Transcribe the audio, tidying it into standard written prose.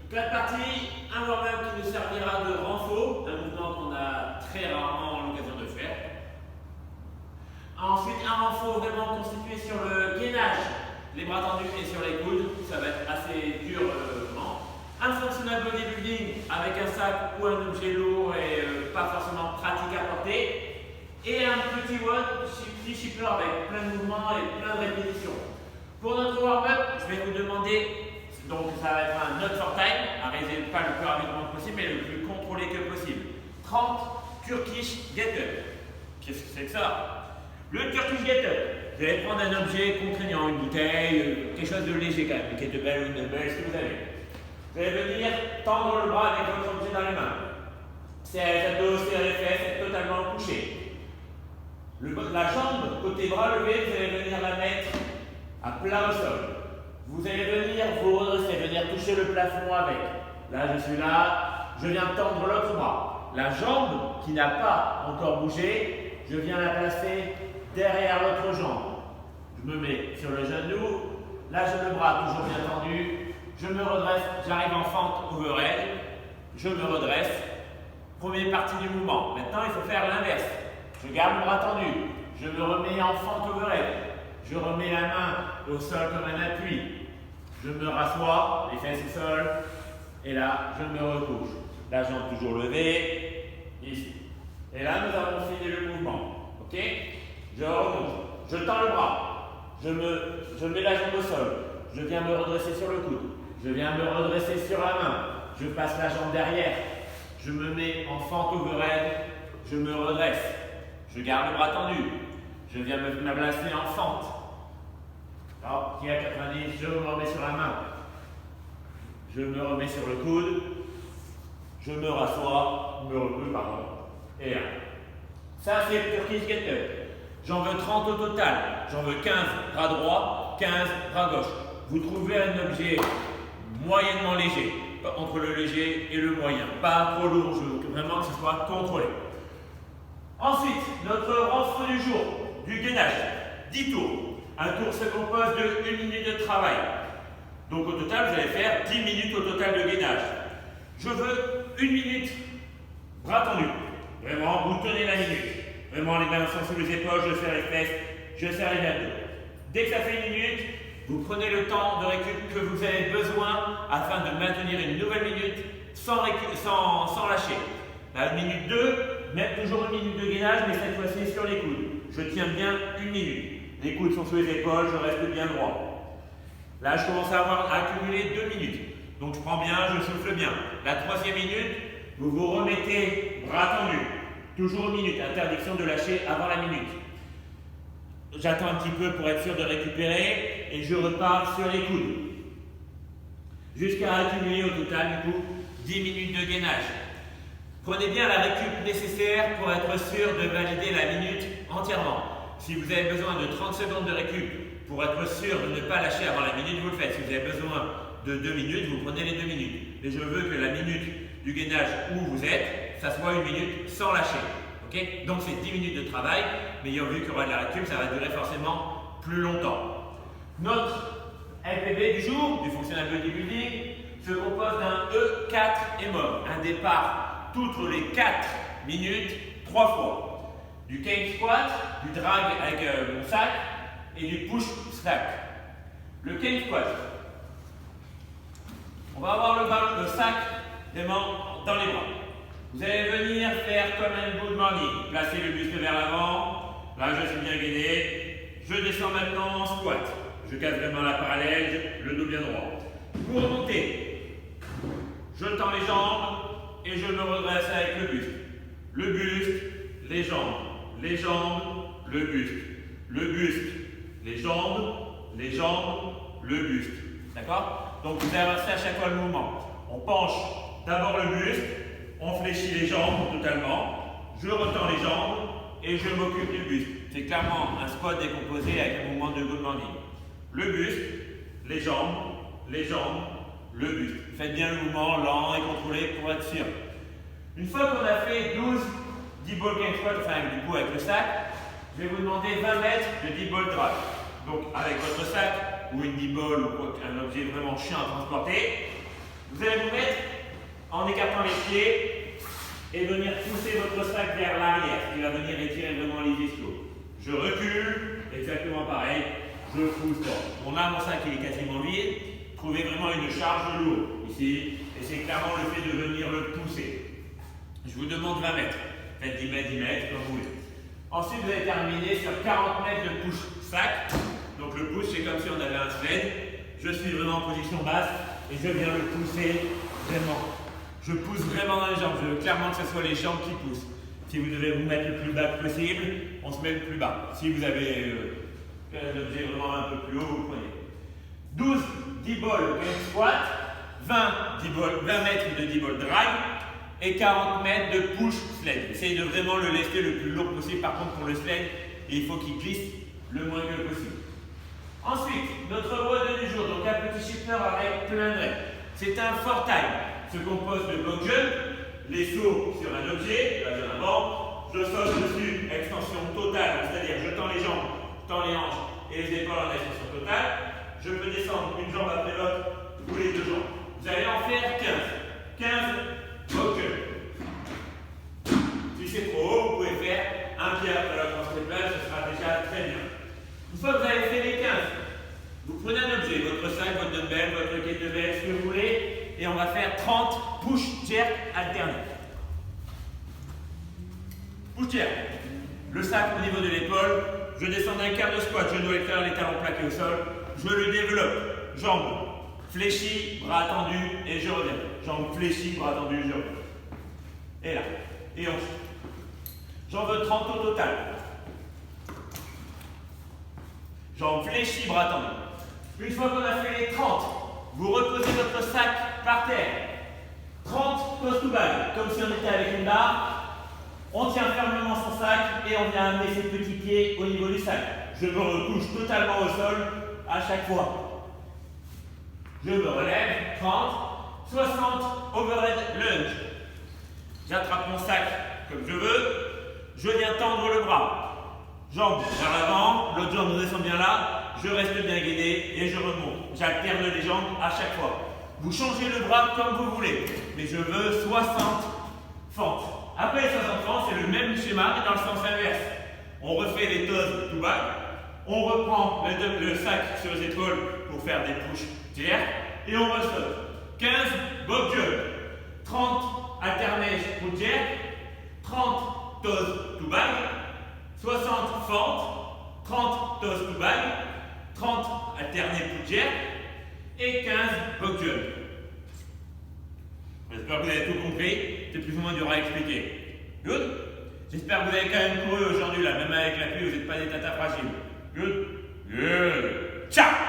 4 parties, un warm-up qui nous servira de renfort, un mouvement qu'on a très rarement l'occasion de faire. Ensuite, un renfort vraiment constitué sur le gainage, les bras tendus et sur les coudes, ça va être assez dur. Un functional bodybuilding avec un sac ou un objet lourd et pas forcément pratique à porter. Et un petit shipper avec plein de mouvements et plein de répétitions. Pour notre warm-up, je vais vous demander, donc ça va être un not for time, arrêtez pas le plus rapidement possible, mais le plus contrôlé que possible. 30 Turkish get-up. Qu'est-ce que c'est que ça? Le Turkish get-up, vous allez prendre un objet contraignant, une bouteille, quelque chose de léger quand même, une kettlebell ou une dumbbell, ce que vous avez. Vous allez venir tendre le bras avec votre objet dans les mains. Serrez les abdos, serrez les fesses, être totalement couché. La jambe, côté bras levé, vous allez venir la mettre à plat au sol. Vous allez venir vous redresser, venir toucher le plafond avec. Là, je suis là, je viens tendre l'autre bras. La jambe qui n'a pas encore bougé, je viens la placer derrière l'autre jambe. Je me mets sur le genou, là j'ai le bras toujours bien tendu. Je me redresse, j'arrive en fente overhead, je me redresse. Première partie du mouvement. Maintenant, il faut faire l'inverse. Je garde le bras tendu, je me remets en fente overhead. Je remets la main au sol comme un appui. Je me rassois, les fesses au sol, et là, je me recouche. La jambe toujours levée, ici. Et là, nous avons fini le mouvement. Ok? Je remonte, je tends le bras, je mets la jambe au sol, je viens me redresser sur le coude. Je viens me redresser sur la main, je passe la jambe derrière, je me mets en fente overhead, je me redresse, je garde le bras tendu, je viens me placer en fente. Alors, qui est à 90, je me remets sur la main, je me remets sur le coude, je me rassois, me recouche, pardon, et là. Ça, c'est le Turkish get-up. J'en veux 30 au total, j'en veux 15 bras droit, 15 bras gauche. Vous trouvez un objet moyennement léger, entre le léger et le moyen, pas trop lourd, je veux vraiment que ce soit contrôlé. Ensuite, notre renfort du jour, du gainage, 10 tours. Un tour se compose de 1 minute de travail. Donc au total, vous allez faire 10 minutes au total de gainage. Je veux 1 minute, bras tendus. Vraiment, vous tenez la minute. Vraiment, les mains sont sous les épaules, je serre les fesses, je serre les abdos. Dès que ça fait 1 minute, vous prenez le temps de récup que vous avez besoin afin de maintenir une nouvelle minute sans lâcher. La minute 2, même toujours 1 minute de gainage, mais cette fois-ci sur les coudes. Je tiens bien 1 minute. Les coudes sont sous les épaules, je reste bien droit. Là, je commence à avoir accumulé 2 minutes. Donc je prends bien, je souffle bien. La 3e minute, vous vous remettez bras tendus. Toujours 1 minute, interdiction de lâcher avant la minute. J'attends un petit peu pour être sûr de récupérer et je repars sur les coudes. Jusqu'à accumuler au total, du coup, 10 minutes de gainage. Prenez bien la récup nécessaire pour être sûr de valider la minute entièrement. Si vous avez besoin de 30 secondes de récup pour être sûr de ne pas lâcher avant la minute, vous le faites. Si vous avez besoin de 2 minutes, vous prenez les 2 minutes. Et je veux que la minute du gainage où vous êtes, ça soit 1 minute sans lâcher. Okay? Donc c'est 10 minutes de travail, mais ayant vu qu'il y aura de la récup, ça va durer forcément plus longtemps. Notre LPB du jour, du Functional Bodybuilding, se compose d'un E4 EMOM, un départ toutes les 4 minutes, 3 fois. Du cane squat, du drag avec mon sac et du push slack. Le cane squat, on va avoir le sac vraiment dans les bras. Vous allez venir faire comme un good morning. Placez le buste vers l'avant. Là, je suis bien gainé. Je descends maintenant en squat. Je casse vraiment la parallèle, le dos bien droit. Vous remontez. Je tends les jambes et je me redresse avec le buste. Le buste, les jambes, le buste. Le buste, les jambes, le buste. D'accord? Donc vous avancez à chaque fois le mouvement. On penche d'abord le buste. On fléchit les jambes totalement, je retends les jambes et je m'occupe du buste. C'est clairement un squat décomposé avec un mouvement de good morning. Le buste, les jambes, le buste. Faites bien le mouvement lent et contrôlé pour être sûr. Une fois qu'on a fait 12 deep ball cane squat, enfin du coup avec le sac, je vais vous demander 20 mètres de deep ball drag. Donc avec votre sac ou une deep ball ou un objet vraiment chiant à transporter, Vous allez vous mettre en écartant les pieds et venir pousser votre sac vers l'arrière, ce qui va venir étirer vraiment les ischios. Je recule, exactement pareil, je pousse fort. Mon sac il est quasiment vide. Trouvez vraiment une charge lourde ici, et c'est clairement le fait de venir le pousser. Je vous demande 20 mètres. Faites 10 mètres, 10 mètres, comme vous voulez. Ensuite, vous allez terminer sur 40 mètres de push-sac. Donc le push, c'est comme si on avait un sled. Je suis vraiment en position basse et je viens le pousser vraiment. Je pousse vraiment dans les jambes. Je veux clairement que ce soit les jambes qui poussent. Si vous devez vous mettre le plus bas possible, on se met le plus bas. Si vous avez un objet vraiment un peu plus haut, vous prenez. 12 D-ball squat, 20 mètres de D-ball drive et 40 mètres de push sled. Essayez de vraiment le laisser le plus lourd possible. Par contre, pour le sled, il faut qu'il glisse le moins que possible. Ensuite, notre WOD du jour, donc un petit shifter avec plein de règles. C'est un four time. Se compose de block jump, les sauts sur un objet, là en avant, je saute dessus, extension totale, c'est-à-dire je tends les jambes, je tends les hanches et les épaules en extension totale. Je peux descendre une jambe après l'autre, ou les deux jambes. Vous allez en faire 15. 15 block jump. Si c'est trop haut, vous pouvez faire un pied après l'autre en step, ce sera déjà très bien. Une fois que vous avez fait les 15, vous prenez un objet, votre sac, votre dumbbell, votre kettlebell, ce que vous voulez, et on va faire 30 push jerk alternés. Push jerk. Le sac au niveau de l'épaule, je descends d'un quart de squat, je dois éclairer les talons plaqués au sol, je le développe, jambes fléchies, bras tendus, et je reviens. Jambes fléchies, bras tendus, je reviens. Et là, et ensuite. J'en veux 30 au total. Jambes fléchies, bras tendus. Une fois qu'on a fait les 30, vous reposez votre sac par terre. 30 toes to bag, comme si on était avec une barre. On tient fermement son sac et on vient amener ses petits pieds au niveau du sac. Je me recouche totalement au sol à chaque fois. Je me relève, 30, 60, overhead lunge. J'attrape mon sac comme je veux. Je viens tendre le bras. Jambes vers l'avant, l'autre jambe descend bien là. Je reste bien guidé et je remonte. J'alterne les jambes à chaque fois. Vous changez le bras comme vous voulez, mais je veux 60 fentes. Après les 60 fentes, c'est le même schéma mais dans le sens inverse. On refait les toes to back. On reprend le sac sur les épaules pour faire des push jerk et on ressaute. 15 bob jump, 30 alternés push jerk, 30 toes to back, 60 fentes, 30 toes to back, 30 alternés push jerk et 15 bob jump. J'espère que vous avez tout compris. C'est plus ou moins dur à expliquer. Good? J'espère que vous avez quand même couru aujourd'hui là, même avec la pluie, vous n'êtes pas des tatas fragiles. Good? Good. Ciao!